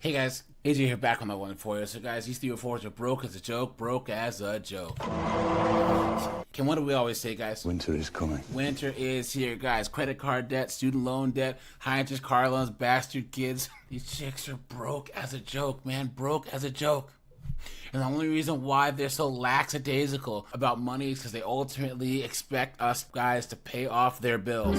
Hey guys, AJ here back on my one for you. So guys, these 3 or 4s are broke as a joke, broke as a joke. What do we always say, guys? Winter is coming. Winter is here, guys. Credit card debt, student loan debt, high interest car loans, bastard kids. These chicks are broke as a joke, man. Broke as a joke. And the only reason why they're so lackadaisical about money is because they ultimately expect us guys to pay off their bills.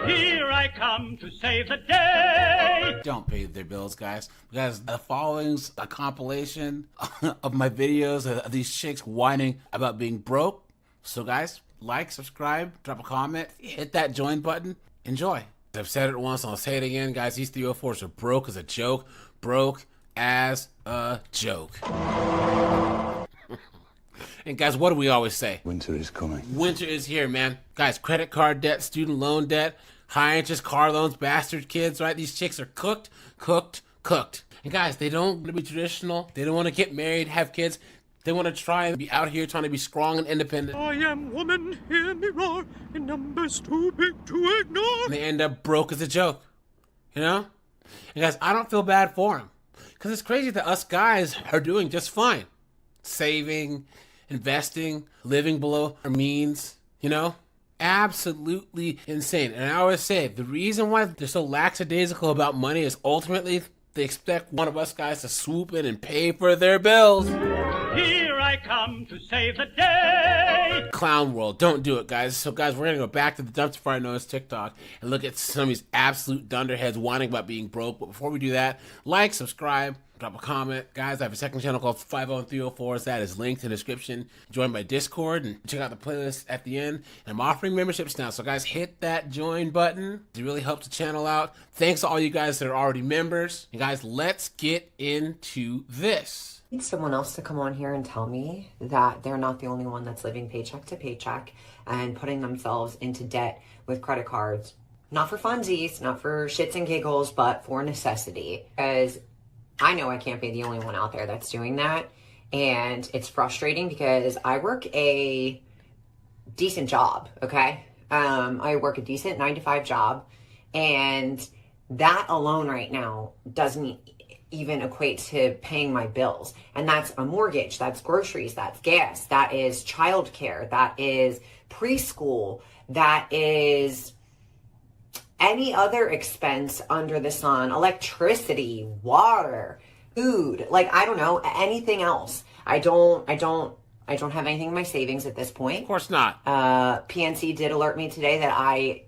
Here I come to save the day. Don't pay their bills, guys, because the following's a compilation of my videos of these chicks whining about being broke. So guys, like, subscribe, drop a comment, hit that join button, enjoy. I've said it once, I'll say it again, guys. These 304s are broke as a joke, broke as a joke. And guys, what do we always say? Winter is coming. Winter is here, man. Guys, credit card debt, student loan debt, high interest car loans, bastard kids, right? These chicks are cooked. And guys, they don't want to be traditional. They don't want to get married, have kids. They want to try and be out here trying to be strong and independent. I am woman, hear me roar, in numbers too big to ignore. And they end up broke as a joke, you know? And guys, I don't feel bad for them. Because it's crazy that us guys are doing just fine. Saving, investing, living below our means, you know? Absolutely insane. And I always say, the reason why they're so lackadaisical about money is ultimately they expect one of us guys to swoop in and pay for their bills. Here I come to save the day. Clown world, don't do it, guys. So guys, we're gonna go back to the dumpster fire known as TikTok and look at some of these absolute dunderheads whining about being broke. But before we do that, like, subscribe, drop a comment. Guys, I have a second channel called 50304s. That is linked in the description. Join my Discord and check out the playlist at the end. And I'm offering memberships now. So guys, hit that join button. It really helps the channel out. Thanks to all you guys that are already members. And guys, let's get into this. I need someone else to come on here and tell me that they're not the only one that's living paycheck to paycheck and putting themselves into debt with credit cards. Not for funsies, not for shits and giggles, but for necessity. Because I know I can't be the only one out there that's doing that. And it's frustrating because I work a decent job, okay? I work a decent 9-to-5 job. And that alone right now doesn't even equate to paying my bills. And that's a mortgage, that's groceries, that's gas, that is childcare, that is preschool, that is any other expense under the sun, electricity, water, food, like, I don't know, anything else. I don't have anything in my savings at this point. Of course not. PNC did alert me today that I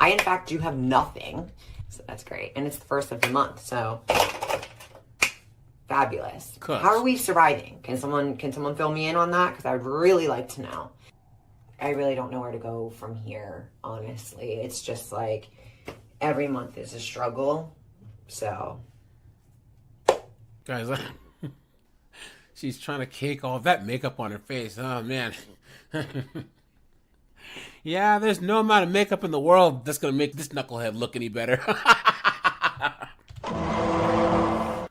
in fact do have nothing. So that's great. And it's the first of the month, so fabulous. How are we surviving? Can someone fill me in on that? Because I would really like to know. I really don't know where to go from here, honestly. It's just like every month is a struggle. So Guys, she's trying to cake all that makeup on her face. Oh, man. Yeah, there's no amount of makeup in the world that's going to make this knucklehead look any better.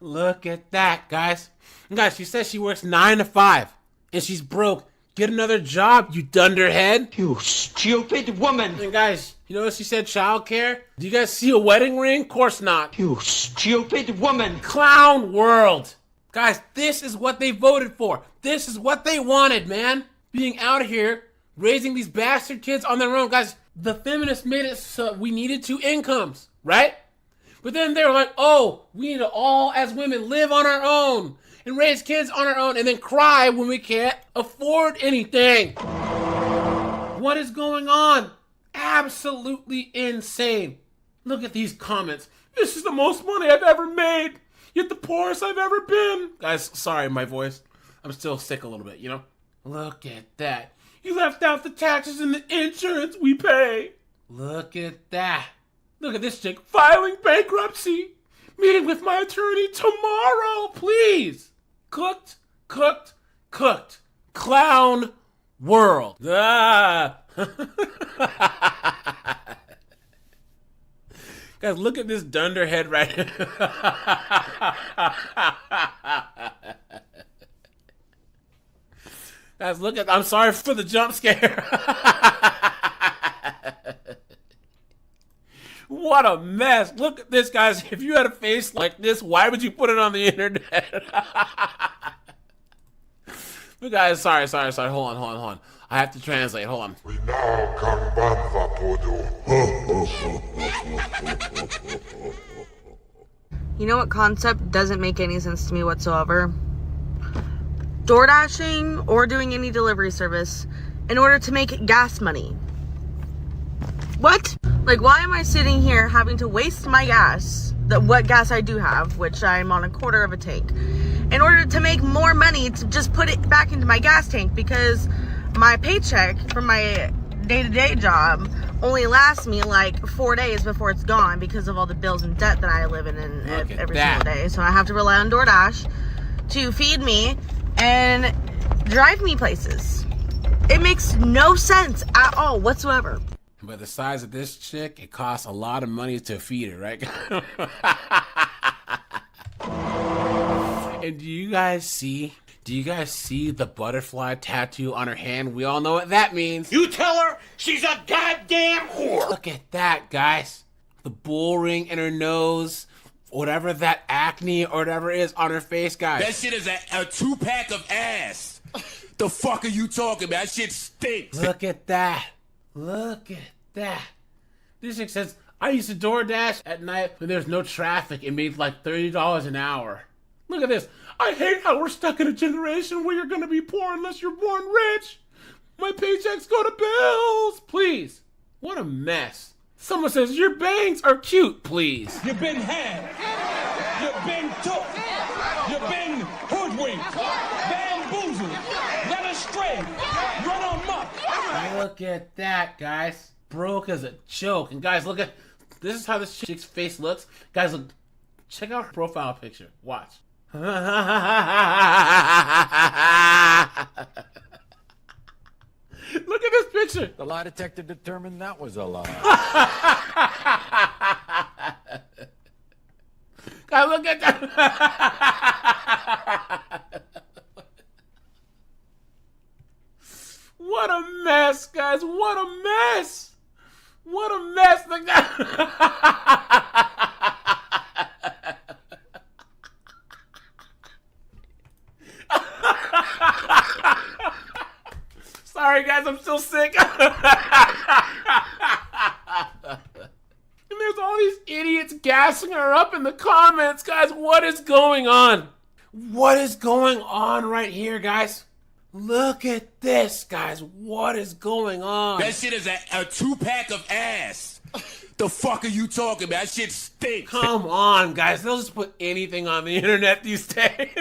Look at that, guys. And guys, she says she works 9 to 5 and she's broke. Get another job, you dunderhead. You stupid woman. And guys, you know what she said? Childcare? Do you guys see a wedding ring? Of course not. You stupid woman. Clown world. Guys, this is what they voted for. This is what they wanted, man. Being out here, raising these bastard kids on their own. Guys, the feminists made it so we needed 2 incomes, right? But then they were like, oh, we need to all, as women, live on our own and raise kids on our own and then cry when we can't afford anything. What is going on? Absolutely insane. Look at these comments. This is the most money I've ever made, yet the poorest I've ever been. Guys, sorry, my voice. I'm still sick a little bit, you know? Look at that. You left out the taxes and the insurance we pay. Look at that. Look at this chick filing bankruptcy. Meeting with my attorney tomorrow, please. Cooked. Clown world. Ah. Guys, look at this dunderhead right here. Guys, look at, I'm sorry for the jump scare. What? What a mess. Look at this, guys. If you had a face like this, why would you put it on the internet? But guys, sorry. Hold on. I have to translate. Hold on. We now can banva todo. You know what concept doesn't make any sense to me whatsoever? Door dashing or doing any delivery service in order to make gas money. What? Like, why am I sitting here having to waste my gas, what gas I do have, which I'm on a quarter of a tank, in order to make more money to just put it back into my gas tank, because my paycheck from my day-to-day job only lasts me like 4 days before it's gone because of all the bills and debt that I live in every single day. So I have to rely on DoorDash to feed me and drive me places. It makes no sense at all whatsoever. But the size of this chick, it costs a lot of money to feed her, right? And do you guys see the butterfly tattoo on her hand? We all know what that means. You tell her she's a goddamn whore. Look at that, guys. The bull ring in her nose, whatever that acne or whatever is on her face, guys. That shit is a 2-pack of ass. The fuck are you talking about? That shit stinks. Look at that. Look at that. This chick says, I used to DoorDash at night when there's no traffic. It made like $30 an hour. Look at this. I hate how we're stuck in a generation where you're going to be poor unless you're born rich. My paychecks go to bills. Please. What a mess. Someone says, your bangs are cute, please. You've been had. You've been took. You've been hoodwinked. Bamboozled. Led astray. Run amok. Look at that, guys. Broke as a joke. And guys, look at, this is how this chick's face looks. Guys, look, check out her profile picture. Watch. Look at this picture. The lie detector determined that was a lie. God, look at that. What a mess, guys. What a mess. What a mess. Look at that. Sorry, guys, I'm still sick. And there's all these idiots gassing her up in the comments. Guys, what is going on? What is going on right here, guys? Look at this, guys. What is going on? That shit is a 2-pack of ass. The fuck are you talking about? That shit stinks. Come on, guys. They'll just put anything on the internet these days.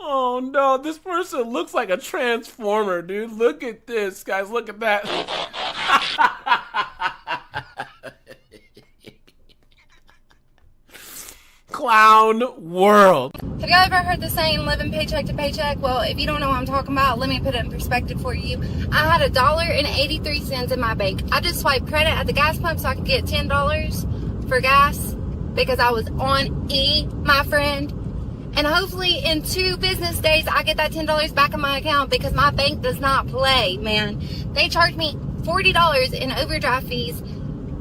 Oh no, this person looks like a transformer, dude. Look at this, guys. Look at that. Clown world. Have you ever heard the saying, living paycheck to paycheck? Well, if you don't know what I'm talking about, let me put it in perspective for you. I had $1.83 in my bank. I just swiped credit at the gas pump so I could get $10 for gas because I was on E, my friend. And hopefully in 2 business days, I get that $10 back in my account because my bank does not play, man. They charged me $40 in overdraft fees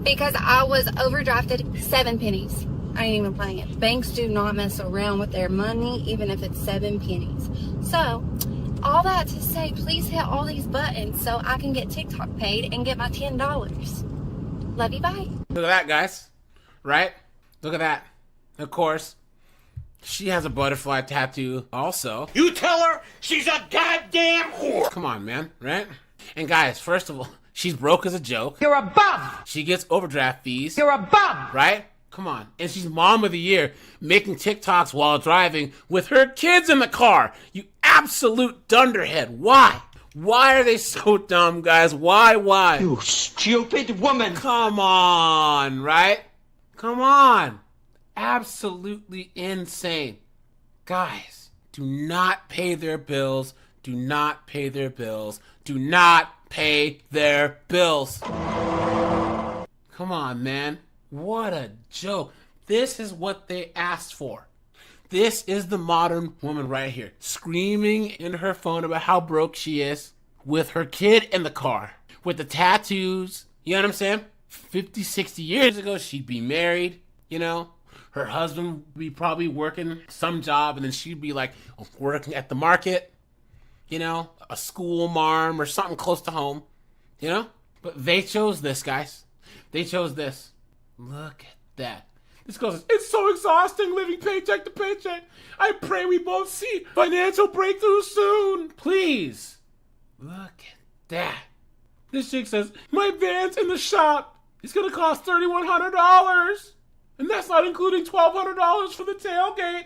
because I was overdrafted 7 pennies. I ain't even playing it. Banks do not mess around with their money, even if it's 7 pennies. So, all that to say, please hit all these buttons so I can get TikTok paid and get my $10. Love you, bye. Look at that, guys. Right? Look at that. Of course, she has a butterfly tattoo also. You tell her she's a goddamn whore. Come on, man. Right? And guys, first of all, she's broke as a joke. You're a bum. She gets overdraft fees. You're a bum. Right? Come on. And she's mom of the year, making TikToks while driving with her kids in the car. You absolute dunderhead. Why? Why are they so dumb, guys? Why? You stupid woman. Come on, right? Come on. Absolutely insane. Guys, do not pay their bills. Do not pay their bills. Do not pay their bills. Come on, man. What a joke. This is what they asked for. This is the modern woman right here, screaming in her phone about how broke she is with her kid in the car, with the tattoos. You know what I'm saying? 50, 60 years ago, she'd be married, you know? Her husband would be probably working some job, and then she'd be like working at the market, you know? A school marm or something close to home, you know? But they chose this, guys. They chose this. Look at that. This goes, it's so exhausting living paycheck to paycheck. I pray we both see financial breakthrough soon. Please. Look at that. This chick says, my van's in the shop. It's going to cost $3,100. And that's not including $1,200 for the tailgate.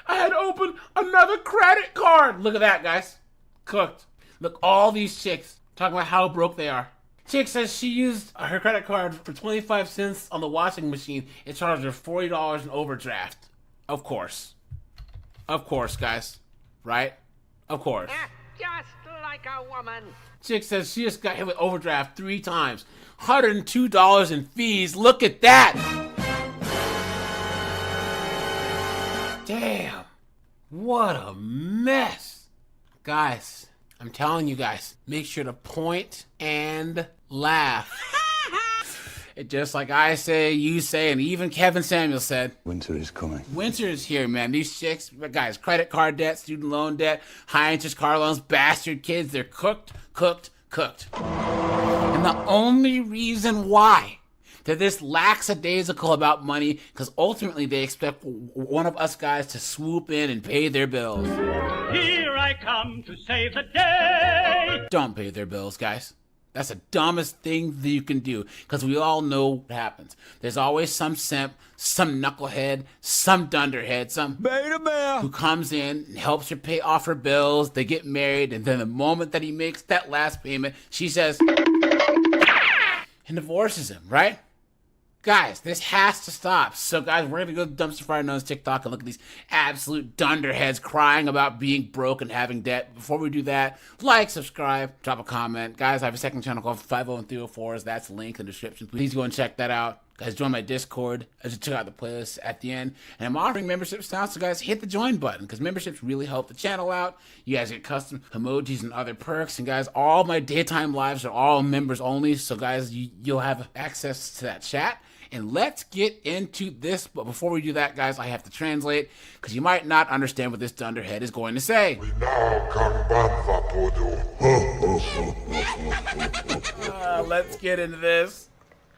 I had to open another credit card. Look at that, guys. Cooked. Look, all these chicks talking about how broke they are. Chick says she used her credit card for 25 cents on the washing machine. It charged her $40 in overdraft. Of course. Of course, guys. Right? Of course. Just like a woman. Chick says she just got hit with overdraft 3 times. $102 in fees. Look at that. Damn. What a mess. Guys, I'm telling you guys, make sure to point and laugh. It just like I say, you say, and even Kevin Samuel said, Winter is coming. Winter is here, man. These chicks, guys, credit card debt, student loan debt, high interest car loans, bastard kids, they're cooked. And the only reason why they're this lackadaisical about money, because ultimately they expect one of us guys to swoop in and pay their bills. Here I come to save the day. Don't pay their bills, guys. That's the dumbest thing that you can do, because we all know what happens. There's always some simp, some knucklehead, some dunderhead, some beta male who comes in and helps her pay off her bills. They get married, and then the moment that he makes that last payment, she says, and divorces him, right? Guys, this has to stop. So, guys, we're going to go to Dumpster Fire Knows TikTok and look at these absolute dunderheads crying about being broke and having debt. Before we do that, like, subscribe, drop a comment. Guys, I have a second channel called 50304s. That's linked in the description. Please go and check that out. Guys, join my Discord. I just check out the playlist at the end. And I'm offering memberships now, so guys, hit the join button, because memberships really help the channel out. You guys get custom emojis and other perks. And guys, all my daytime lives are all members only. So guys, you'll have access to that chat. And let's get into this. But before we do that, guys, I have to translate, because you might not understand what this dunderhead is going to say. We now can ban Vapodo. Let's get into this.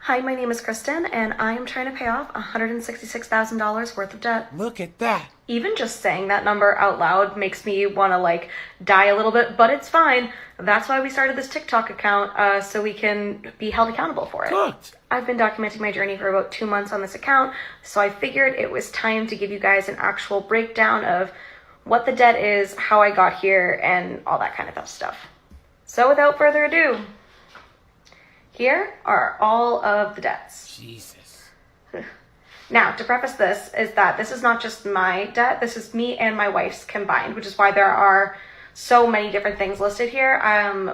Hi, my name is Kristen, and I am trying to pay off $166,000 worth of debt. Look at that. Even just saying that number out loud makes me want to, die a little bit, but it's fine. That's why we started this TikTok account, so we can be held accountable for it. Cooked. I've been documenting my journey for about 2 months on this account, so I figured it was time to give you guys an actual breakdown of what the debt is, how I got here, and all that kind of stuff. So without further ado, here are all of the debts. Jesus. Now, to preface this, is that this is not just my debt, this is me and my wife's combined, which is why there are so many different things listed here.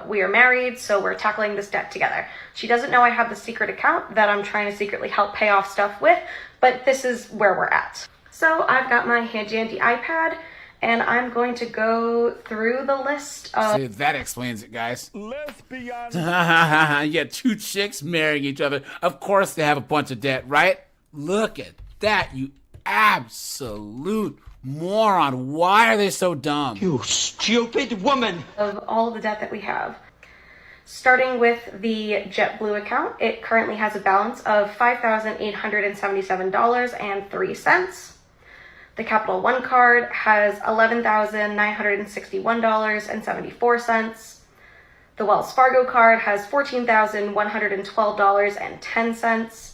We are married, so we're tackling this debt together. She doesn't know I have the secret account that I'm trying to secretly help pay off stuff with, but this is where we're at. So I've got my handy-dandy iPad, and I'm going to go through the list of... See, that explains it, guys. Lesbian. You got 2 chicks marrying each other. Of course they have a bunch of debt, right? Look at that, you absolute moron. Why are they so dumb? You stupid woman. Of all of the debt that we have. Starting with the JetBlue account, it currently has a balance of $5,877.03. The Capital One card has $11,961.74. The Wells Fargo card has $14,112.10.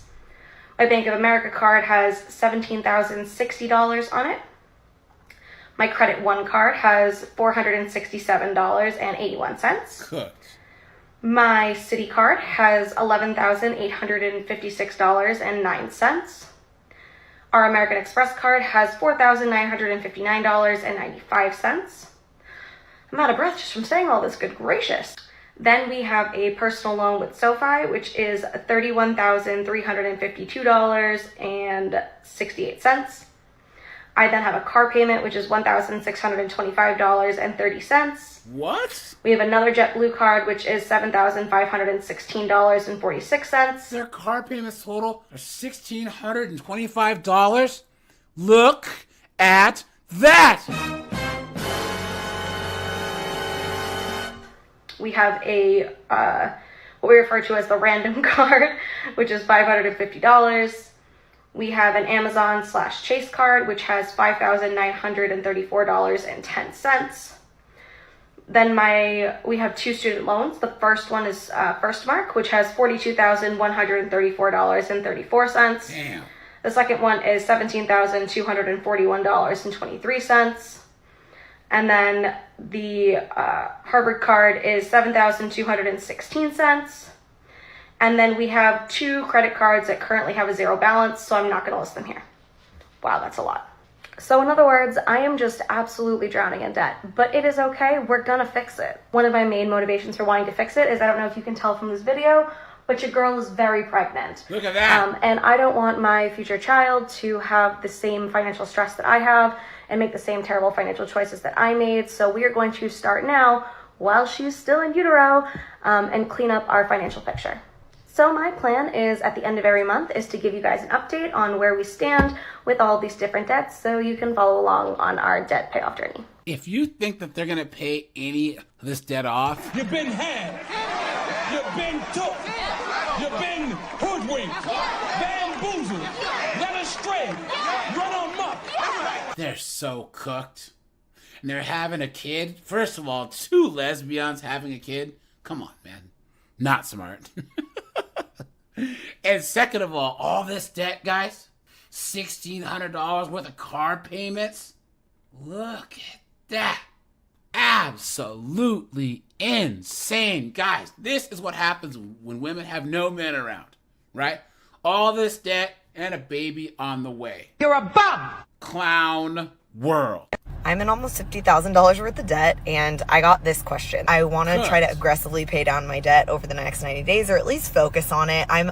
My Bank of America card has $17,060 on it. My Credit One card has $467.81. Cooked. My Citi card has $11,856.09. Our American Express card has $4,959.95. I'm out of breath just from saying all this, good gracious. Then we have a personal loan with SoFi, which is $31,352.68. I then have a car payment, which is $1,625.30. What? We have another JetBlue card, which is $7,516.46. Their car payments total are $1,625. Look at that! We have a what we refer to as the random card, which is $550. We have an Amazon/Chase card, which has $5,934.10. Then we have 2 student loans. The first one is First Mark, which has $42,134.34. Damn. The second one is $17,241.23. And then the Harvard card is $7,216. And then we have 2 credit cards that currently have a 0 balance, so I'm not going to list them here. Wow, that's a lot. So in other words, I am just absolutely drowning in debt, but it is okay. We're gonna fix it. One of my main motivations for wanting to fix it is, I don't know if you can tell from this video, but your girl is very pregnant. Look at that. And I don't want my future child to have the same financial stress that I have and make the same terrible financial choices that I made. So we are going to start now while she's still in utero and clean up our financial picture. So my plan is at the end of every month is to give you guys an update on where we stand with all these different debts so you can follow along on our debt payoff journey. If you think that they're going to pay any of this debt off, You've been had. You've been took. You've been hoodwinked. Bamboozled. Led astray. Run amok. they're so cooked. And they're having a kid. First of all, 2 lesbians having a kid. Come on, man. Not smart. And second of all this debt, guys, $1,600 worth of car payments. Look at that. Absolutely insane. Guys, this is what happens when women have no men around, right? All this debt and a baby on the way. You're a bum! Clown world. I'm in almost $50,000 worth of debt, and I got this question. I want to try to aggressively pay down my debt over the next 90 days, or at least focus on it. I'm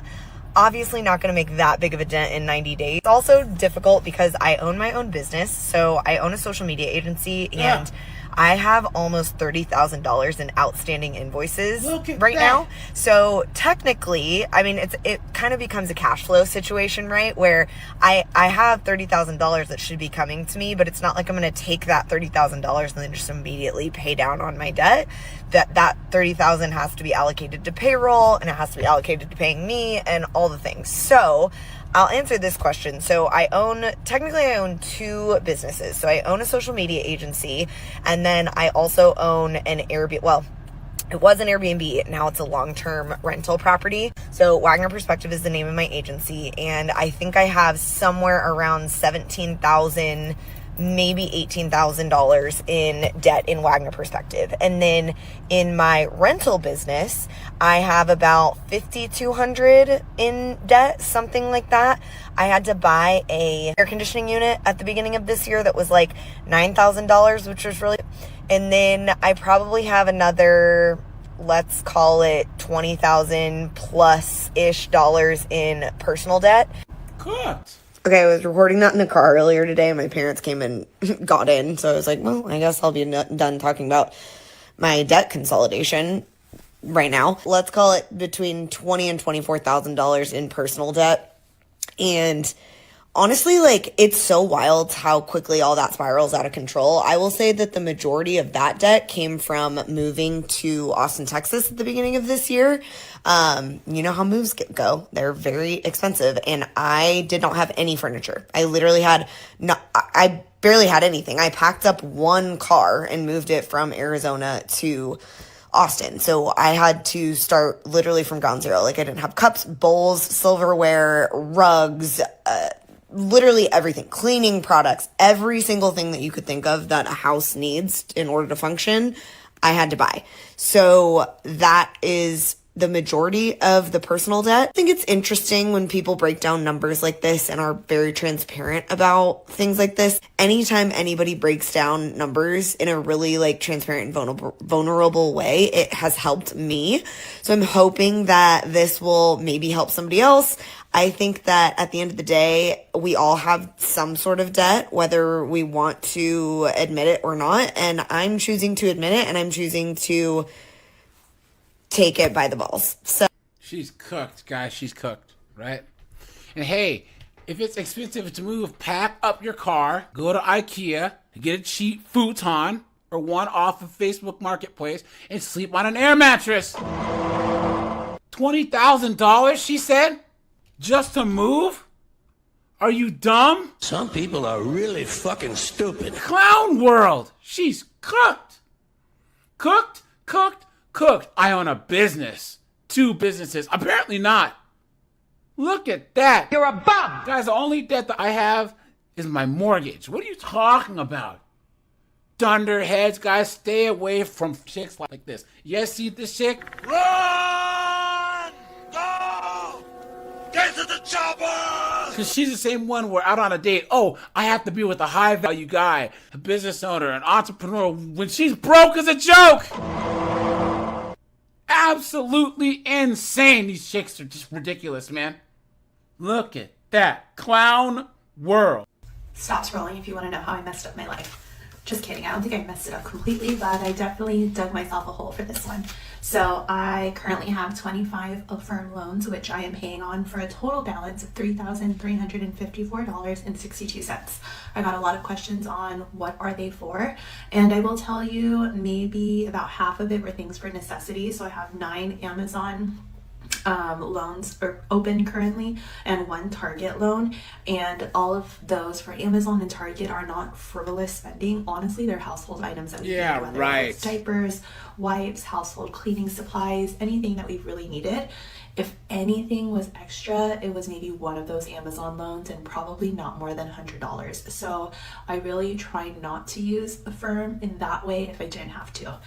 obviously not going to make that big of a dent in 90 days. It's also difficult because I own my own business, so I own a social media agency, and I have almost $30,000 in outstanding invoices right now. So technically, I mean, it kind of becomes a cash flow situation, right? Where I have $30,000 that should be coming to me, but it's not like I'm going to take that $30,000 and then just immediately pay down on my debt. That $30,000 has to be allocated to payroll, and it has to be allocated to paying me and all the things. So I'll answer this question. So I own 2 businesses. So I own a social media agency, and then I also own an Airbnb. Well, it was an Airbnb. Now it's a long-term rental property. So Wagner Perspective is the name of my agency. And I think I have somewhere around $17,000, maybe $18,000 in debt in Wagner Perspective. And then in my rental business, I have about $5,200 in debt, something like that. I had to buy a air conditioning unit at the beginning of this year that was like $9,000, which was really, and then I probably have another, let's call it $20,000 plus-ish dollars in personal debt. Cooked. Okay, I was recording that in the car earlier today, and my parents came and got in, so I was like, well, I guess I'll be done talking about my debt consolidation right now. Let's call it between $20,000 and $24,000 in personal debt. And honestly, like, it's so wild how quickly all that spirals out of control. I will say that the majority of that debt came from moving to Austin, Texas at the beginning of this year. You know how moves go. They're very expensive, and I did not have any furniture. I literally had I barely had anything. I packed up 1 car and moved it from Arizona to Austin. So I had to start literally from ground zero. Like, I didn't have cups, bowls, silverware, rugs, literally everything, cleaning products, every single thing that you could think of that a house needs in order to function, I had to buy. So that is the majority of the personal debt. I think it's interesting when people break down numbers like this and are very transparent about things like this. Anytime anybody breaks down numbers in a really like transparent and vulnerable way, it has helped me. So I'm hoping that this will maybe help somebody else. I think that at the end of the day, we all have some sort of debt, whether we want to admit it or not. And I'm choosing to admit it, and I'm choosing to take it by the balls. So she's cooked, guys. She's cooked, right? And hey, if it's expensive to move, pack up your car, go to IKEA, get a cheap futon or one off of Facebook Marketplace, and sleep on an air mattress. $20,000, she said? Just to move? Are you dumb? Some people are really fucking stupid. Clown world. She's cooked. Cooked, cooked, cooked. I own a business. 2 businesses. Apparently not. Look at that. You're a bum! Guys, the only debt that I have is my mortgage. What are you talking about? Dunderheads, guys, stay away from chicks like this. You guys see this chick? Run! Go! Get to the chopper! Because she's the same one we're out on a date. Oh, I have to be with a high value guy, a business owner, an entrepreneur, when she's broke as a joke. Absolutely insane. These chicks are just ridiculous, man. Look at that. Clown world. Stop scrolling if you want to know how I messed up my life. Just kidding. I don't think I messed it up completely, but I definitely dug myself a hole for this one. So I currently have 25 Affirm loans, which I am paying on for a total balance of $3,354.62. I got a lot of questions on what are they for, and I will tell you maybe about half of it were things for necessity. So I have 9 Amazon loans are open currently and 1 Target loan, and all of those for Amazon and Target are not frivolous spending. Honestly, they're household items that we need, whether it's diapers, wipes, household cleaning supplies, anything that we've really needed. If anything was extra, it was maybe one of those Amazon loans, and probably not more than $100. So I really try not to use Affirm in that way if I didn't have to.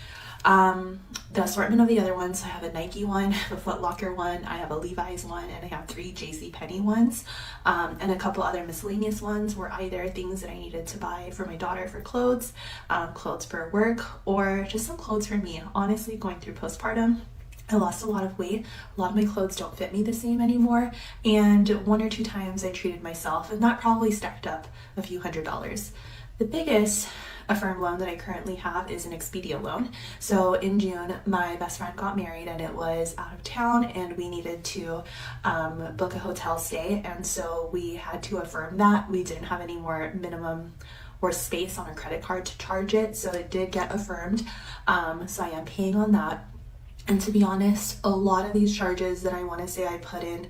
The assortment of the other ones, I have a Nike one, a Foot Locker one, I have a Levi's one, and I have 3 JCPenney ones, and a couple other miscellaneous ones were either things that I needed to buy for my daughter for clothes, clothes for work, or just some clothes for me. Honestly, going through postpartum, I lost a lot of weight. A lot of my clothes don't fit me the same anymore, and 1 or 2 times I treated myself, and that probably stacked up a few $100s. The biggest Affirm loan that I currently have is an Expedia loan. So in June, my best friend got married, and it was out of town, and we needed to book a hotel stay, and so we had to affirm that. We didn't have any more minimum or space on our credit card to charge it, so it did get affirmed. So I am paying on that. And to be honest, a lot of these charges that I want to say I put in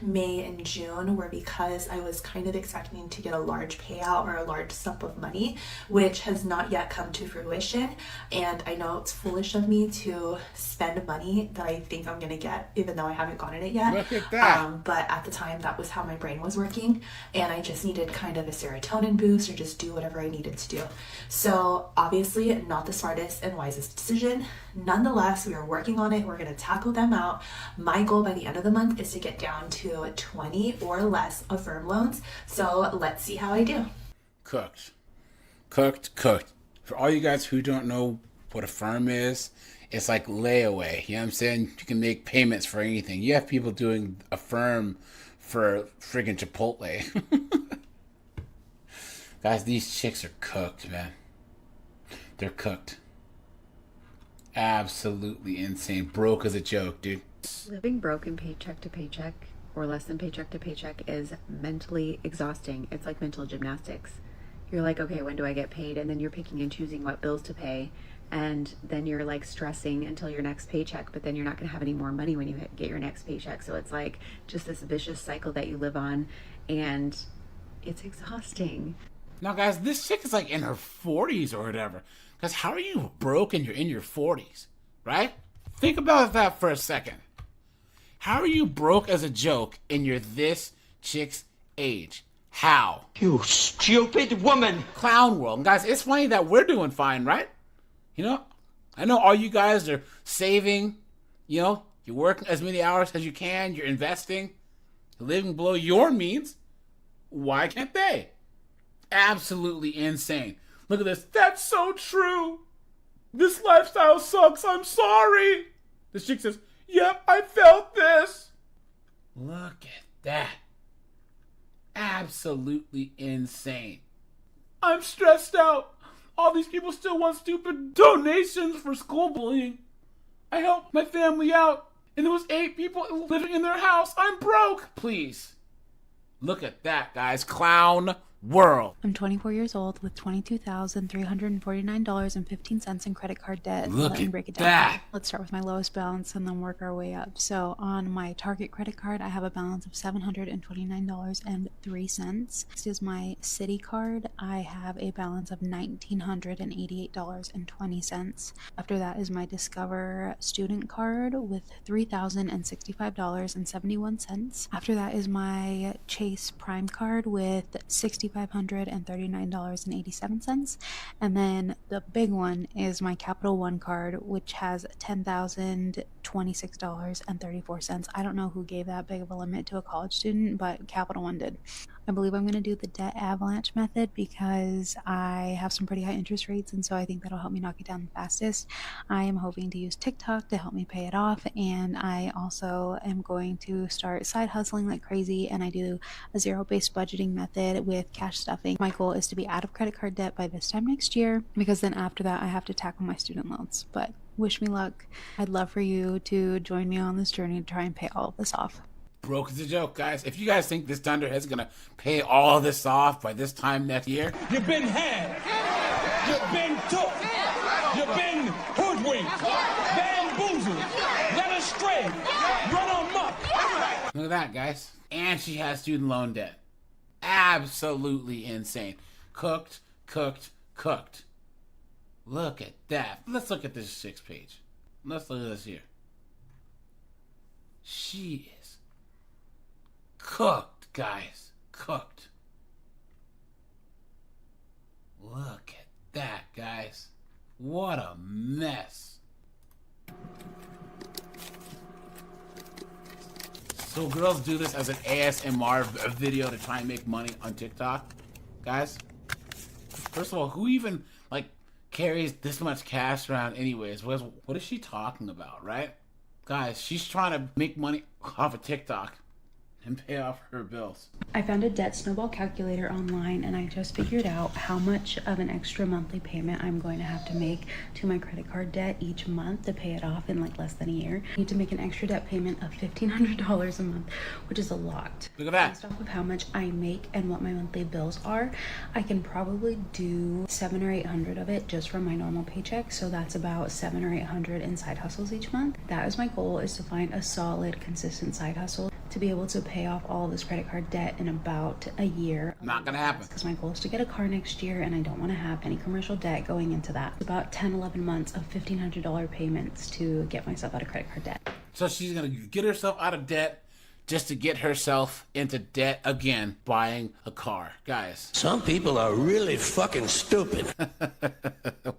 May and June were because I was kind of expecting to get a large payout or a large sum of money, which has not yet come to fruition. And I know it's foolish of me to spend money that I think I'm going to get, even though I haven't gotten it yet. Look at that. But at the time, that was how my brain was working, and I just needed kind of a serotonin boost or just do whatever I needed to do. So obviously not the smartest and wisest decision. Nonetheless, we are working on it. We're going to tackle them out. My goal by the end of the month is to get down to 20 or less Affirm loans. So let's see how I do. Cooked. Cooked, cooked. For all you guys who don't know what Affirm is, it's like layaway. You know what I'm saying? You can make payments for anything. You have people doing Affirm for friggin' Chipotle. Guys, these chicks are cooked, man. They're cooked. Absolutely insane. Broke as a joke, dude. Living broken paycheck to paycheck or less than paycheck to paycheck is mentally exhausting. It's like mental gymnastics. You're like, okay, when do I get paid? And then you're picking and choosing what bills to pay. And then you're like stressing until your next paycheck, but then you're not going to have any more money when you get your next paycheck. So it's like just this vicious cycle that you live on, and it's exhausting. Now, guys, this chick is like in her 40s or whatever. Because how are you broke and you're in your 40s, right? Think about that for a second. How are you broke as a joke and you're this chick's age? How? You stupid woman! Clown world. And guys, it's funny that we're doing fine, right? You know, I know all you guys are saving, you know, you're working as many hours as you can, you're investing, you're living below your means. Why can't they? Absolutely insane. Look at this. That's so true. This lifestyle sucks. I'm sorry. This chick says, yep, I felt this. Look at that. Absolutely insane. I'm stressed out. All these people still want stupid donations for school bullying. I helped my family out, and there was 8 people living in their house. I'm broke. Please. Look at that, guys. Clown world. I'm 24 years old with $22,349.15 in credit card debt. Look Let me at break it down. that. Let's start with my lowest balance and then work our way up. So on my Target credit card, I have a balance of $729.03. Next is my Citi card. I have a balance of $1,988.20. After that is my Discover student card with $3,065.71. After that is my Chase Prime card with $6,539.87. And then the big one is my Capital One card, which has $10,026.34. I don't know who gave that big of a limit to a college student, but Capital One did. I believe I'm going to do the debt avalanche method because I have some pretty high interest rates, and so I think that'll help me knock it down the fastest. I am hoping to use TikTok to help me pay it off, and I also am going to start side hustling like crazy, and I do a zero-based budgeting method with cash stuffing. My goal is to be out of credit card debt by this time next year, because then after that I have to tackle my student loans. But wish me luck. I'd love for you to join me on this journey to try and pay all of this off. Broke is a joke, guys. If you guys think this Thunderhead's gonna pay all this off by this time next year, You've been had. You've been took. You've been hoodwinked. Bamboozled. Led astray. Run amok. look at that, guys. And she has student loan debt. Absolutely insane. Cooked. Look at that. Let's look at this 6th page. Let's look at this here. She is cooked, guys. Cooked. Look at that, guys. What a mess. So girls do this as an ASMR video to try and make money on TikTok. Guys, first of all, who even, carries this much cash around anyways? What is she talking about, right? Guys, she's trying to make money off of TikTok and pay off her bills. I found a debt snowball calculator online, and I just figured out how much of an extra monthly payment I'm going to have to make to my credit card debt each month to pay it off in less than a year. I need to make an extra debt payment of $1,500 a month, which is a lot. Look at that. Based off of how much I make and what my monthly bills are, I can probably do $700 or $800 of it just from my normal paycheck. So that's about $700 or $800 in side hustles each month. That is my goal, is to find a solid, consistent side hustle to be able to pay off all of this credit card debt in about a year. Not gonna happen. Because my goal is to get a car next year, and I don't want to have any commercial debt going into that. It's about 10-11 months of $1,500 payments to get myself out of credit card debt. So she's gonna get herself out of debt just to get herself into debt again, buying a car. Guys. Some people are really fucking stupid.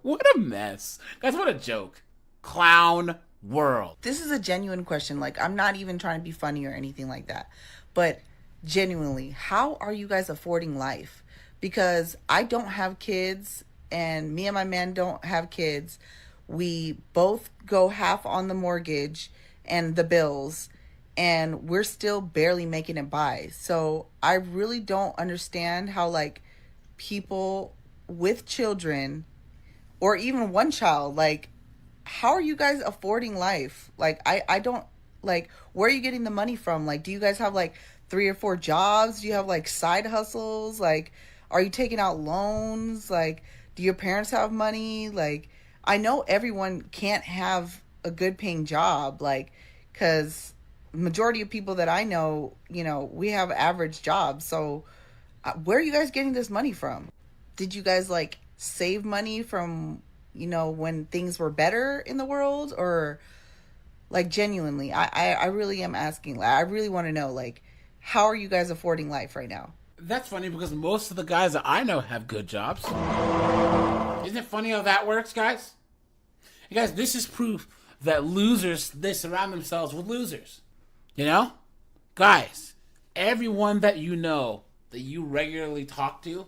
What a mess. Guys, what a joke. Clown world. This is a genuine question. I'm not even trying to be funny or anything like that. But genuinely, how are you guys affording life? Because I don't have kids, and me and my man don't have kids. We both go half on the mortgage and the bills, and we're still barely making it by. So I really don't understand how people with children, or even one child, how are you guys affording life? I don't, where are you getting the money from? Do you guys have 3 or 4 jobs? Do you have side hustles? Are you taking out loans? Do your parents have money? I know everyone can't have a good paying job, cause majority of people that I know, we have average jobs. So where are you guys getting this money from? Did you guys save money from, when things were better in the world? Or genuinely, I really am asking, I really want to know, how are you guys affording life right now? That's funny because most of the guys that I know have good jobs. Isn't it funny how that works, guys? You guys, this is proof that losers, they surround themselves with losers. Guys, everyone that you know, that you regularly talk to,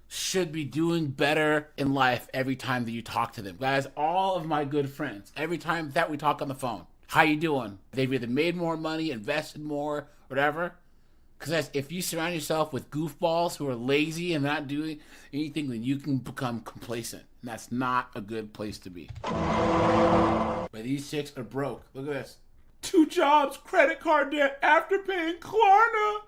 should be doing better in life every time that you talk to them. Guys, all of my good friends, every time that we talk on the phone, how you doing? They've either made more money, invested more, whatever. Because if you surround yourself with goofballs who are lazy and not doing anything, then you can become complacent. And that's not a good place to be. But these chicks are broke. Look at this. 2 jobs, credit card debt, after paying Klarna.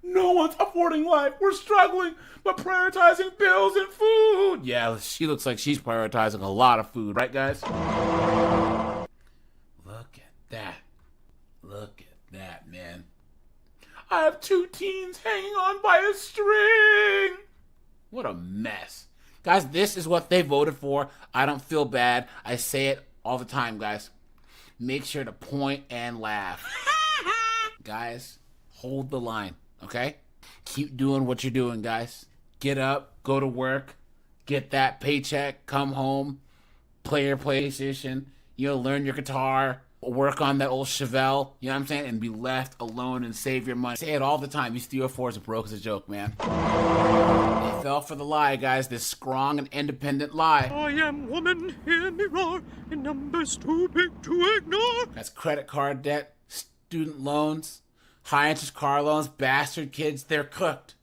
No one's affording life. We're struggling, but prioritizing bills and food. Yeah, she looks like she's prioritizing a lot of food. Right, guys? Look at that. Look at that, man. I have 2 teens hanging on by a string. What a mess. Guys, this is what they voted for. I don't feel bad. I say it all the time, guys. Make sure to point and laugh. Guys, hold the line, okay? Keep doing what you're doing, guys. Get up, go to work, get that paycheck, come home, play your PlayStation, learn your guitar, work on that old Chevelle, you know what I'm saying? And be left alone and save your money. I say it all the time. These 304s are broke as a joke, man. They fell for the lie, guys. This strong and independent lie. I am woman, hear me roar, in numbers too big to ignore. That's credit card debt, student loans, high interest car loans, bastard kids. They're cooked.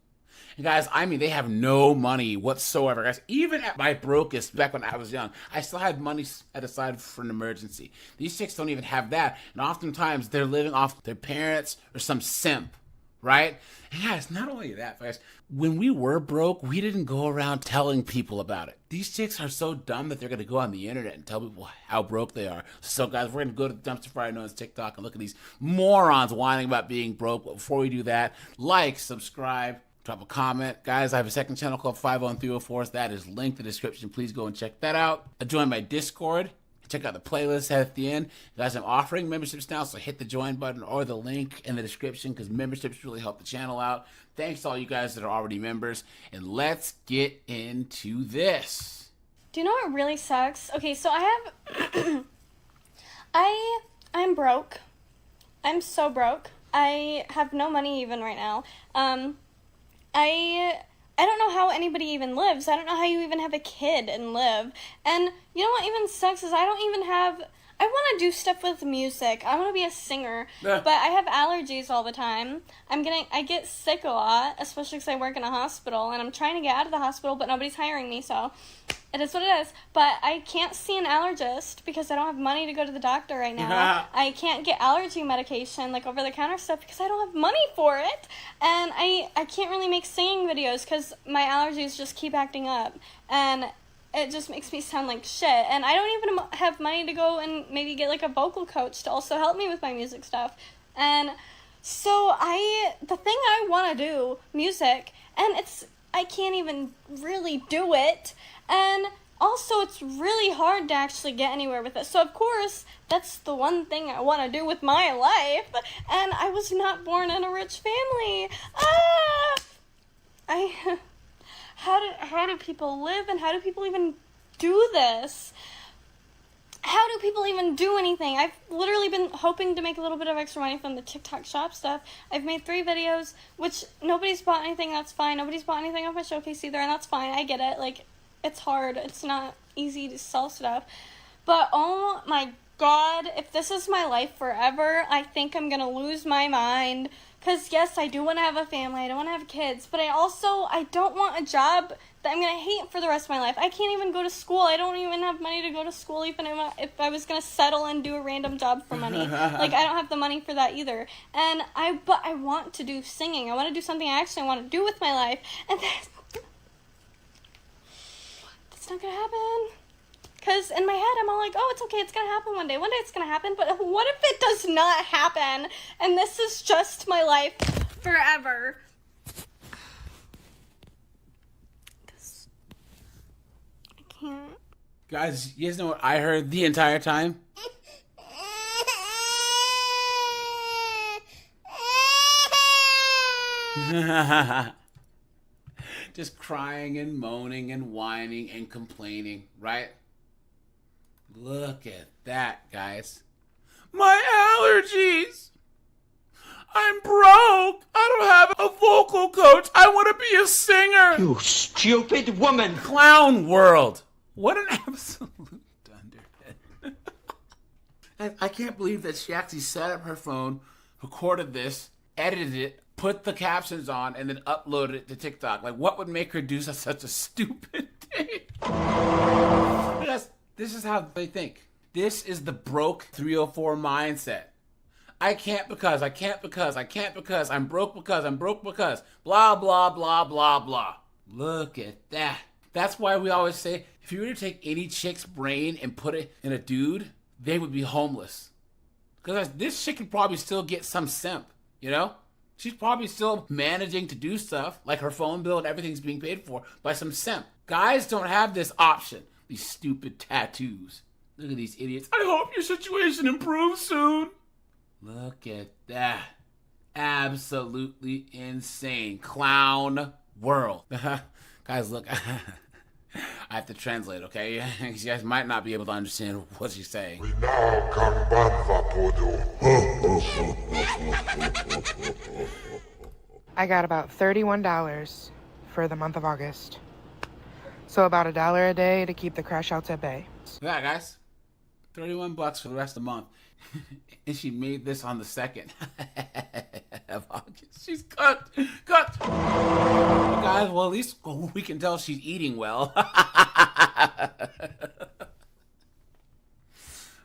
And guys, I mean, they have no money whatsoever. Guys, even at my brokest, back when I was young, I still had money set aside for an emergency. These chicks don't even have that. And oftentimes, they're living off their parents or some simp, right? And guys, not only that, guys, when we were broke, we didn't go around telling people about it. These chicks are so dumb that they're going to go on the internet and tell people how broke they are. So, guys, we're going to go to the Dumpster Fire known as TikTok and look at these morons whining about being broke. But before we do that, like, subscribe, drop a comment. Guys, I have a second channel called 50304s. That is linked in the description. Please go and check that out. Join my Discord. Check out the playlist at the end. Guys, I'm offering memberships now, so hit the join button or the link in the description because memberships really help the channel out. Thanks to all you guys that are already members. And let's get into this. Do you know what really sucks? Okay, so I have... I'm broke. I'm so broke. I have no money even right now. I don't know how anybody even lives. I don't know how you even have a kid and live. And you know what even sucks is I don't even have... I want to do stuff with music. I want to be a singer. But I have allergies all the time. I get sick a lot, especially because I work in a hospital. And I'm trying to get out of the hospital, but nobody's hiring me, so... It is what it is. But I can't see an allergist because I don't have money to go to the doctor right now. I can't get allergy medication, like over-the-counter stuff, because I don't have money for it. And I can't really make singing videos because my allergies just keep acting up. And it just makes me sound like shit. And I don't even have money to go and maybe get like a vocal coach to also help me with my music stuff. And so the thing I want to do, music, and I can't even really do it. And also, it's really hard to actually get anywhere with it. So, of course, that's the one thing I want to do with my life. And I was not born in a rich family. How do people live and how do people even do this? How do people even do anything? I've literally been hoping to make a little bit of extra money from the TikTok shop stuff. I've made 3 videos, which nobody's bought anything, that's fine. Nobody's bought anything off my showcase either, and that's fine. I get it. Like, it's hard. It's not easy to sell stuff. But oh my god, if this is my life forever, I think I'm gonna lose my mind. Because yes, I do want to have a family. I don't want to have kids. But I don't want a job that I'm gonna hate for the rest of my life. I can't even go to school. I don't even have money to go to school even if I was gonna settle and do a random job for money. Like, I don't have the money for that either. But I want to do singing. I want to do something I actually want to do with my life. And that's not gonna happen. Because in my head, I'm all like, oh, it's okay, it's gonna happen one day. One day it's gonna happen, but what if it does not happen? And this is just my life forever. Because I can't. Guys, you guys know what I heard the entire time? Just crying and moaning and whining and complaining, right? Look at that, guys. My allergies! I'm broke! I don't have a vocal coach! I want to be a singer! You stupid woman! Clown world! What an absolute dunderhead. I can't believe that she actually set up her phone, recorded this, edited it, put the captions on, and then upload it to TikTok. Like, what would make her do such a stupid thing? Because this is how they think. This is the broke 304 mindset. I can't because, I can't because, I can't because, I'm broke because, blah, blah, blah, blah, blah. Look at that. That's why we always say, if you were to take any chick's brain and put it in a dude, they would be homeless. Because this chick could probably still get some simp, you know? She's probably still managing to do stuff, like her phone bill and everything's being paid for by some simp. Guys don't have this option. These stupid tattoos. Look at these idiots. I hope your situation improves soon. Look at that. Absolutely insane. Clown world. Guys, look. I have to translate, okay? You guys might not be able to understand what she's saying. I got about $31 for the month of August. So about $1 a day to keep the crash outs at bay. Yeah, guys. $31 for the rest of the month. And she made this on the 2nd of August. She's cooked. But guys, well, at least we can tell she's eating well.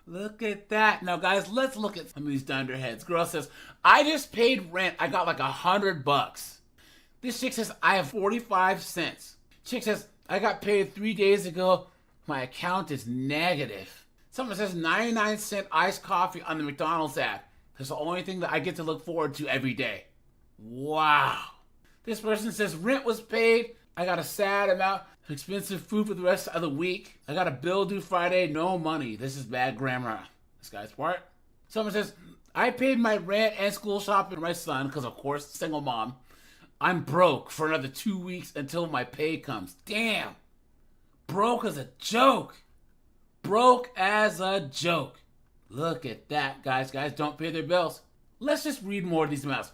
Look at that. Now, guys, let's look at some of these dunderheads. Girl says, I just paid rent. I got like $100. This chick says, I have 45 cents. Chick says, I got paid 3 days ago. My account is negative. Someone says 99-cent iced coffee on the McDonald's app. That's the only thing that I get to look forward to every day. Wow. This person says rent was paid. I got a sad amount of expensive food for the rest of the week. I got a bill due Friday. No money. This is bad grammar. This guy's smart. Someone says, I paid my rent and school shopping for my son because, of course, single mom. I'm broke for another 2 weeks until my pay comes. Damn. Broke as a joke. Broke as a joke. Look at that, guys. Guys don't pay their bills. Let's just read more of these amounts.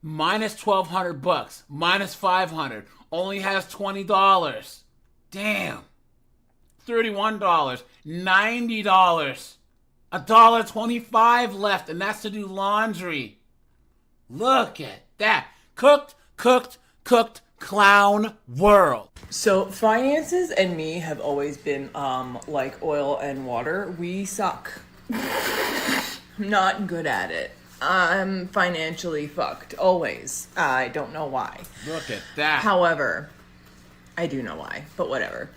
Minus $1,200. Minus $500. Only has $20. Damn. $31. $90. $1.25 left, and that's to do laundry. Look at that. Cooked, clown world. So finances and me have always been like oil and water. We suck. I'm not good at it. I'm financially fucked always. I don't know why. Look at that. However, I do know why, but whatever.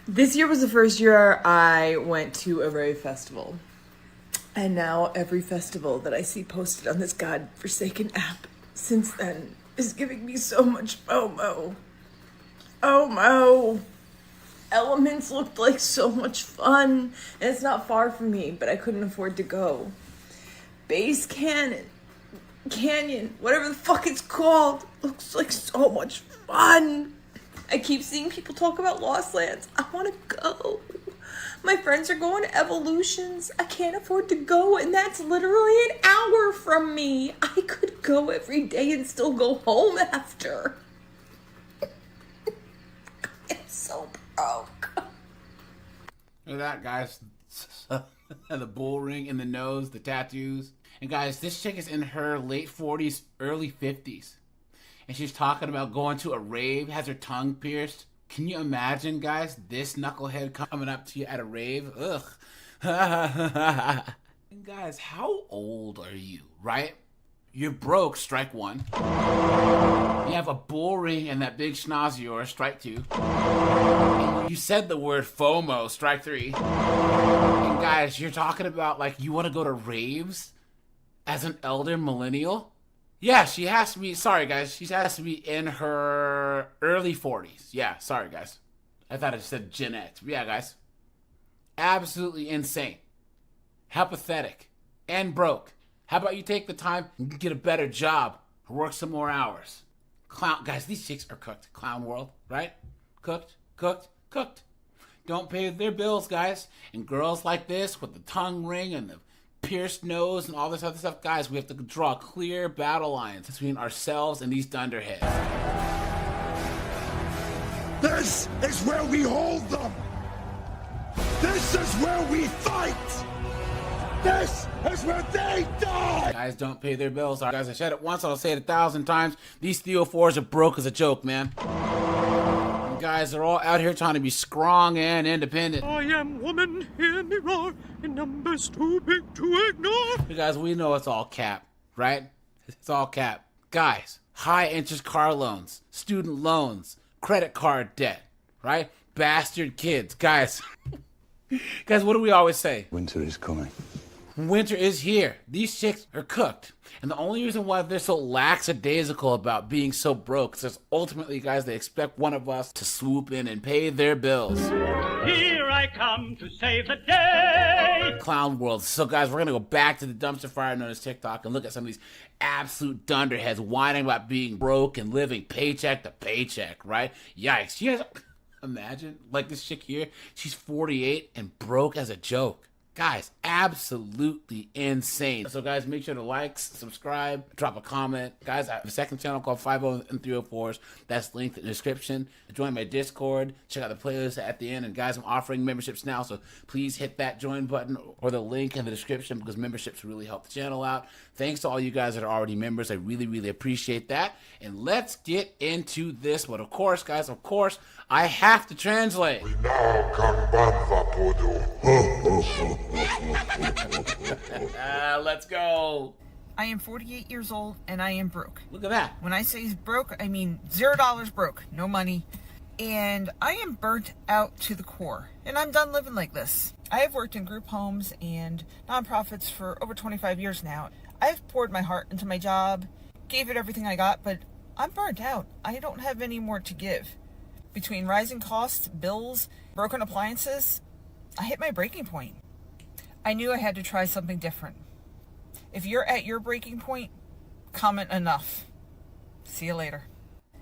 This year was the first year I went to a rave festival. And now every festival that I see posted on this godforsaken app since then is giving me so much FOMO. FOMO. Elements looked like so much fun, and it's not far from me, but I couldn't afford to go. Base Canyon, whatever the fuck it's called, looks like so much fun. I keep seeing people talk about Lost Lands. I want to go. My friends are going to Evolutions. I can't afford to go, and that's literally an hour from me. I could go every day and still go home after. It's so broke. Look at that, guys. The bull ring in the nose, the tattoos. And guys, this chick is in her late 40s, early 50s. And she's talking about going to a rave, has her tongue pierced. Can you imagine, guys, this knucklehead coming up to you at a rave? Ugh. And guys, how old are you, right? You're broke, strike one. You have a bull ring and that big schnoz of yours, strike two. And you said the word FOMO, strike three. And guys, you're talking about like you want to go to raves as an elder millennial? Yeah, she has to be, sorry guys, she has to be in her early 40s. Yeah, sorry guys. I thought it said Gen X. But yeah, guys. Absolutely insane. How pathetic. And broke. How about you take the time and get a better job or work some more hours? Clown, guys, these chicks are cooked. Clown world, right? Cooked. Don't pay their bills, guys. And girls like this with the tongue ring and the pierced nose and all this other stuff, guys, we have to draw clear battle lines between ourselves and these dunderheads. This is where we hold them. This is where we fight. This is where they die! Guys don't pay their bills. Guys, I said it once, I'll say it 1,000 times. These 304s are broke as a joke, man. And guys, they're all out here trying to be strong and independent. I am woman, hear me roar, in numbers too big to ignore. You guys, we know it's all cap, right? It's all cap. Guys, high interest car loans, student loans, credit card debt, right? Bastard kids. Guys, guys, what do we always say? Winter is coming. Winter is here. These chicks are cooked. And the only reason why they're so lackadaisical about being so broke is ultimately, guys, they expect one of us to swoop in and pay their bills. Here I come to save the day. Clown world. So, guys, we're going to go back to the dumpster fire known as TikTok and look at some of these absolute dunderheads whining about being broke and living paycheck to paycheck, right? Yikes. You guys imagine, like this chick here, she's 48 and broke as a joke. Guys, absolutely insane. So guys, make sure to like, subscribe, drop a comment. Guys, I have a second channel called 50 and 304s. That's linked in the description. Join my Discord. Check out the playlist at the end. And guys, I'm offering memberships now, so please hit that join button or the link in the description because memberships really help the channel out. Thanks to all you guys that are already members. I really, really appreciate that. And let's get into this. But of course, guys, I have to translate. Let's go. I am 48 years old and I am broke. Look at that. When I say he's broke, I mean $0 broke, no money. And I am burnt out to the core. And I'm done living like this. I have worked in group homes and nonprofits for over 25 years now. I've poured my heart into my job, gave it everything I got, but I'm burnt out. I don't have any more to give. Between rising costs, bills, broken appliances, I hit my breaking point. I knew I had to try something different. If you're at your breaking point, comment enough. See you later.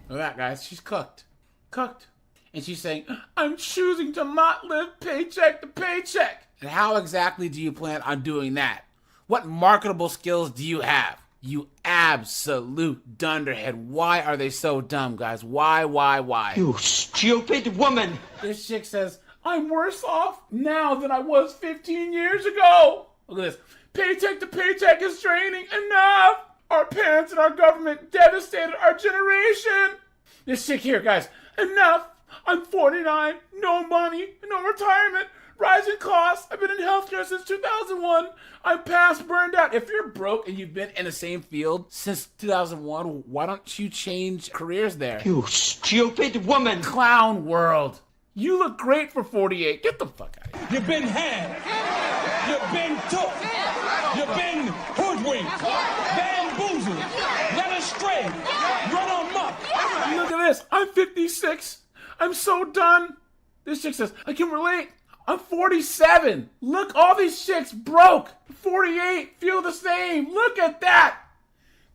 Look at that, guys. She's cooked. Cooked. And she's saying, I'm choosing to not live paycheck to paycheck. And how exactly do you plan on doing that? What marketable skills do you have? You absolute dunderhead. Why are they so dumb, guys? Why? You stupid woman! This chick says, I'm worse off now than I was 15 years ago. Look at this. Paycheck to paycheck is draining. Enough! Our parents and our government devastated our generation. This chick here, guys. Enough! I'm 49, no money, no retirement, rising costs. I've been in healthcare since 2001. I'm past burned out. If you're broke and you've been in the same field since 2001, why don't you change careers there? You stupid woman! Clown world. You look great for 48. Get the fuck out of here. You've been had. You've been took. You've been hoodwinked. Bamboozled. Led astray. Run amok. Look at this. I'm 56. I'm so done. This chick says, I can relate. I'm 47. Look, all these chicks broke. 48. Feel the same. Look at that.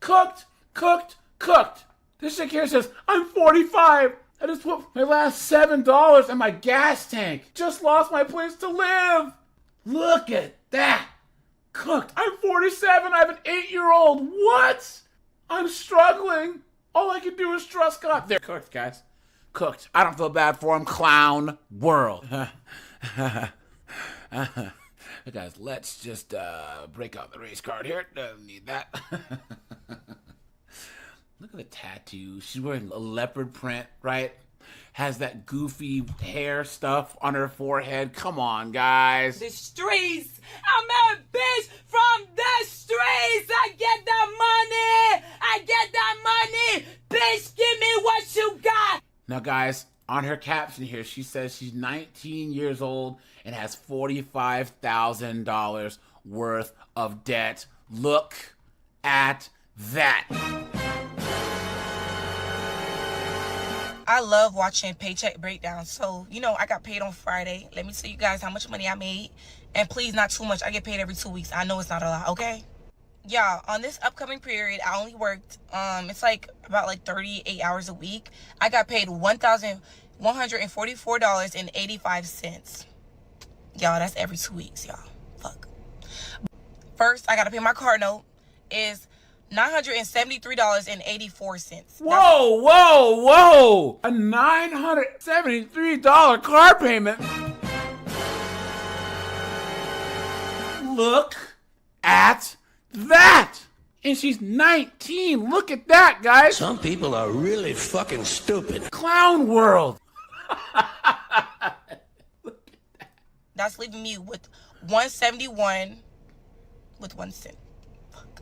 Cooked. This chick here says, I'm 45. I just put my last $7 in my gas tank. Just lost my place to live. Look at that. Cooked. I'm 47. I have an 8-year-old. What? I'm struggling. All I can do is trust God. They're cooked, guys. Cooked. I don't feel bad for them. Clown world. Guys, let's just break out the race card here. Doesn't need that. Look at the tattoo. She's wearing a leopard print, right? Has that goofy hair stuff on her forehead. Come on, guys. The streets. I'm a bitch from the streets. I get that money. Bitch, give me what you got. Now, guys, on her caption here, she says she's 19 years old and has $45,000 worth of debt. Look at that. I love watching paycheck breakdowns. So, I got paid on Friday. Let me tell you guys how much money I made. And please, not too much. I get paid every 2 weeks. I know it's not a lot, okay? Y'all, on this upcoming period, I only worked, it's about 38 hours a week. I got paid $1,144.85. Y'all, that's every 2 weeks, y'all. Fuck. First, I got to pay my car note. Is $973.84. Whoa! A $973 car payment. Look at that. And she's 19. Look at that, guys. Some people are really fucking stupid. Clown world. That's leaving me with $171 with 1 cent. Fuck.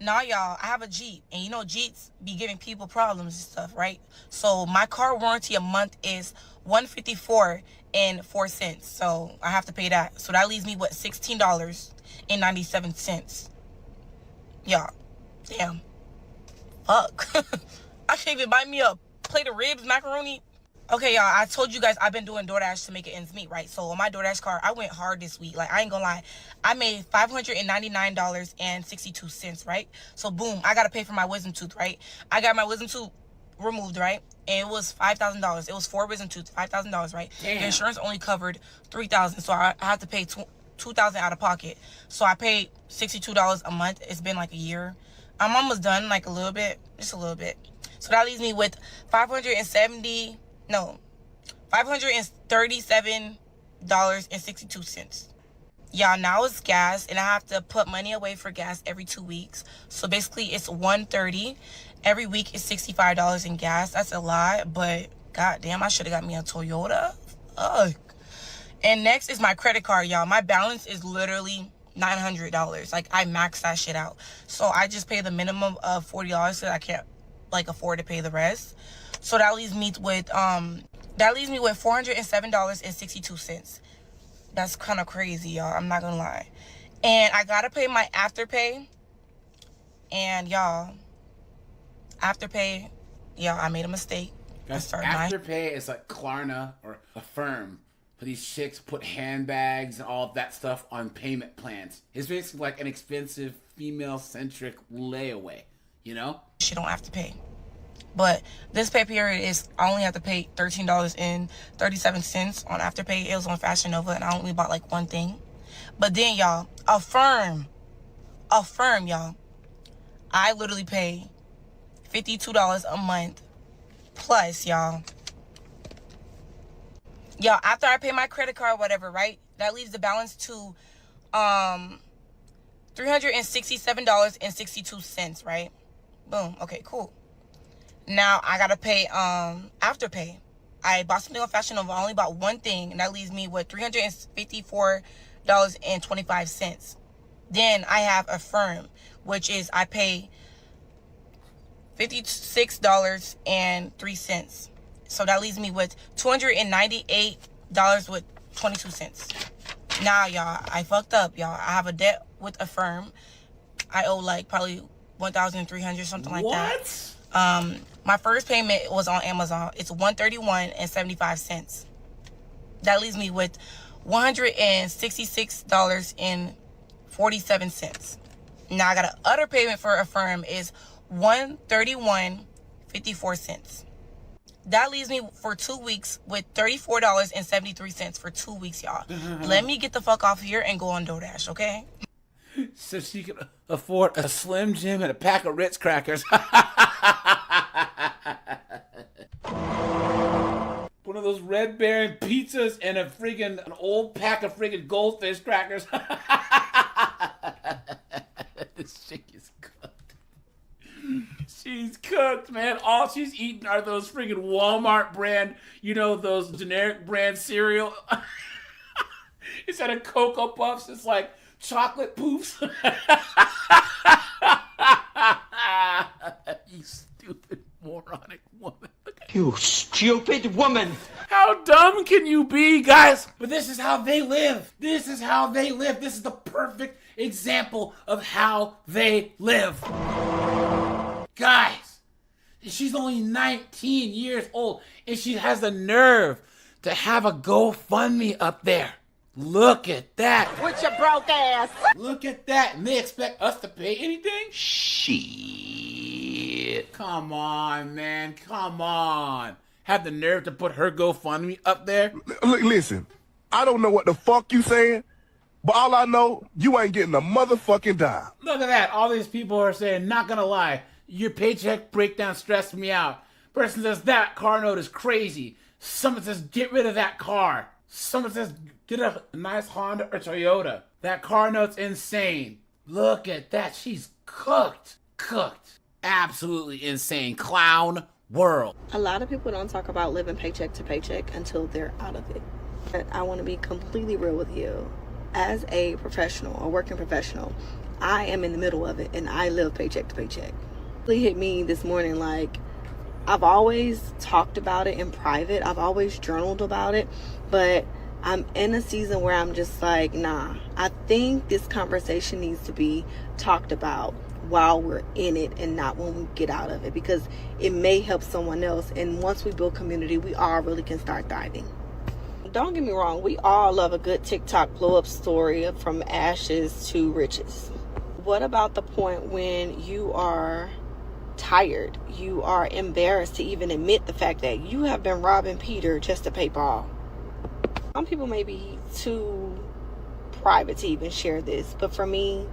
Now, y'all, I have a Jeep, and you know Jeeps be giving people problems and stuff, right? So my car warranty a month is $154.04. So I have to pay that. So that leaves me with $16.97. Y'all, damn. Fuck. I should even buy me a plate of ribs, macaroni. Okay, y'all, I told you guys I've been doing DoorDash to make it ends meet, right? So on my DoorDash card, I went hard this week. Like, I ain't gonna lie. I made $599.62, right? So, boom, I gotta pay for my wisdom tooth, right? I got my wisdom tooth removed, right? And it was $5,000. It was 4 wisdom tooth, $5,000, right? Damn. The insurance only covered $3,000, so I had to pay $2,000 out of pocket. So I paid $62 a month. It's been like a year. I'm almost done, like a little bit, just a little bit. So that leaves me with $537.62. Y'all, now it's gas, and I have to put money away for gas every 2 weeks. So basically, it's $130. Every week is $65 in gas. That's a lot, but goddamn, I should have got me a Toyota. Ugh. And next is my credit card, y'all. My balance is literally $900. Like, I maxed that shit out. So I just pay the minimum of $40 because I can't, like, afford to pay the rest. So that leaves me with $407.62. That's kind of crazy, y'all. I'm not gonna lie. And I gotta pay my Afterpay. And y'all, Afterpay, I made a mistake. Afterpay is like Klarna or Affirm. For these chicks put handbags and all of that stuff on payment plans. It's basically like an expensive female-centric layaway, you know? She don't have to pay. But this pay period is, I only have to pay $13.37 on Afterpay. It was on Fashion Nova, and I only bought like one thing. But then, y'all, Affirm, y'all. I literally pay $52 a month plus, y'all. Y'all, after I pay my credit card, whatever, right? That leaves the balance to $367.62, right? Boom. Okay, cool. Now I gotta pay Afterpay. I bought something on Fashion Nova. I only bought one thing, and that leaves me with $354.25. Then I have Affirm, which is I pay $56.03. So that leaves me with $298.22. Now, y'all, I fucked up, y'all. I have a debt with Affirm. I owe like probably $1,300, something like that. My first payment was on Amazon. It's $131.75. That leaves me with $166.47. Now I got an other payment for Affirm is $131.54. That leaves me for 2 weeks with $34.73 for 2 weeks, y'all. Let me get the fuck off here and go on DoorDash, okay? So she can afford a Slim Jim and a pack of Ritz crackers. One of those Red Baron pizzas and an old pack of friggin' Goldfish crackers. This chick is cooked. She's cooked, man. All she's eating are those friggin' Walmart brand, those generic brand cereal. Instead of Cocoa Puffs, it's like chocolate poofs. You stupid moronic woman. You stupid woman. How dumb can you be, guys? But this is how they live. This is how they live. This is the perfect example of how they live. Guys, she's only 19 years old, and she has the nerve to have a GoFundMe up there. Look at that. With your broke ass. Look at that. And they expect us to pay anything? Shit. Come on, man. Come on. Have the nerve to put her GoFundMe up there? Listen, I don't know what the fuck you saying, but all I know, you ain't getting a motherfucking dime. Look at that. All these people are saying, not gonna lie, your paycheck breakdown stressed me out. Person says, that car note is crazy. Someone says, get rid of that car. Someone says, Get a nice Honda or Toyota. That car note's insane. Look at that. She's cooked. Cooked. Absolutely insane. Clown world. A lot of people don't talk about living paycheck to paycheck until they're out of it. But I want to be completely real with you. As a professional, a working professional, I am in the middle of it and I live paycheck to paycheck. It really hit me this morning, like, I've always talked about it in private. I've always journaled about it, but I'm in a season where I'm just like, nah, I think this conversation needs to be talked about while we're in it and not when we get out of it, because it may help someone else. And once we build community, we all really can start thriving. Don't get me wrong, we all love a good TikTok blow up story from ashes to riches. What about the point when you are tired, you are embarrassed to even admit the fact that you have been robbing Peter just to pay Paul? Some people may be too private to even share this, but for me,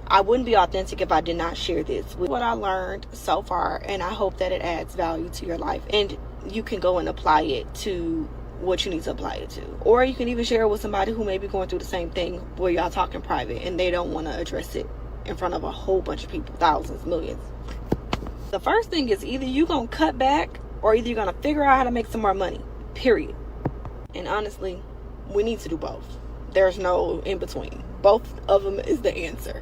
I wouldn't be authentic if I did not share this. What I learned so far, and I hope that it adds value to your life, and you can go and apply it to what you need to apply it to. Or you can even share it with somebody who may be going through the same thing where y'all talking private and they don't want to address it in front of a whole bunch of people, thousands, millions. The first thing is either you gonna cut back or either you're gonna figure out how to make some more money, period. And honestly, we need to do both. There's no in between. Both of them is the answer.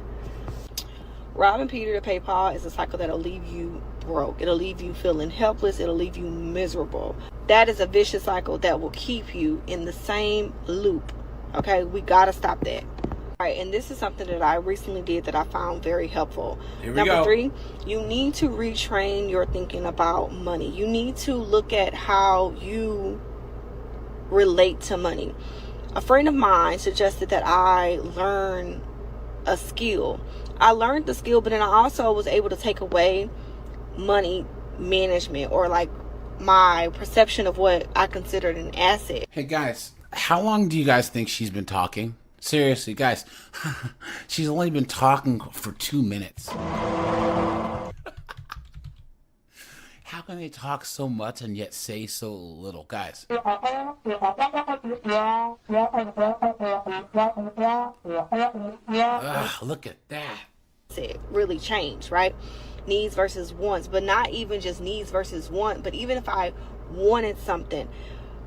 Robbing Peter to pay Paul is a cycle that'll leave you broke. It'll leave you feeling helpless. It'll leave you miserable. That is a vicious cycle that will keep you in the same loop. Okay, we gotta stop that. All right, and this is something that I recently did that I found very helpful. Number 3, you need to retrain your thinking about money. You need to look at how you relate to money. A friend of mine suggested that I learn a skill. I learned the skill, but then I also was able to take away money management, or like my perception of what I considered an asset. Hey guys, how long do you guys think she's been talking? Seriously, guys, she's only been talking for 2 minutes. How can they talk so much and yet say so little, guys? Ugh, look at that. It really changed, right? Needs versus wants, but not even just needs versus want, but even if I wanted something,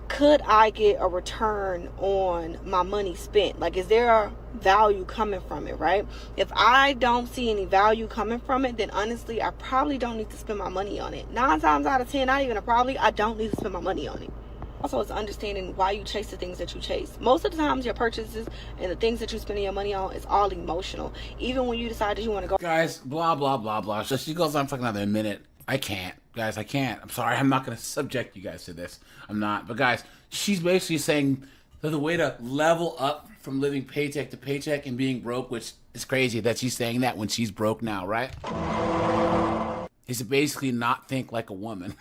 could I get a return on my money spent? Like, is there a value coming from it, right? If I don't see any value coming from it, then honestly, I probably don't need to spend my money on it. 9 times out of 10, not even a probably, I don't need to spend my money on it. Also, it's understanding why you chase the things that you chase. Most of the times, your purchases and the things that you're spending your money on is all emotional. Even when you decide that you want to go. Guys, blah, blah, blah, blah. So she goes on for another minute. I can't. Guys, I can't. I'm sorry. I'm not going to subject you guys to this. I'm not. But guys, she's basically saying that the way to level up from living paycheck to paycheck and being broke, which is crazy that she's saying that when she's broke now, right? Is to basically not think like a woman.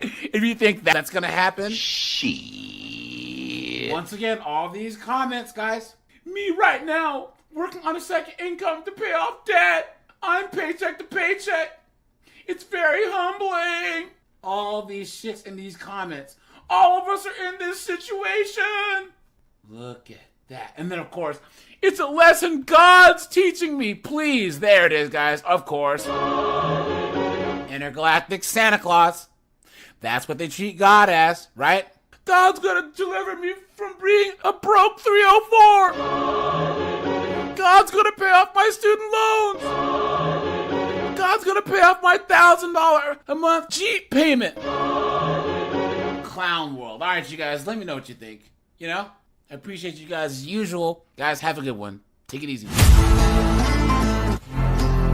If you think that's going to happen, shit. Once again, all these comments, guys. Me right now, working on a second income to pay off debt. I'm paycheck to paycheck. It's very humbling. All these shits in these comments. All of us are in this situation. Look at that. And then, of course, it's a lesson God's teaching me. Please. There it is, guys. Of course. Intergalactic Santa Claus. That's what they treat God as, right? God's gonna deliver me from being a broke 304. God's gonna pay off my student loans. God's gonna pay off my $1,000 a month Jeep payment. Clown world. All right, you guys, let me know what you think. You know, I appreciate you guys as usual. Guys, have a good one. Take it easy.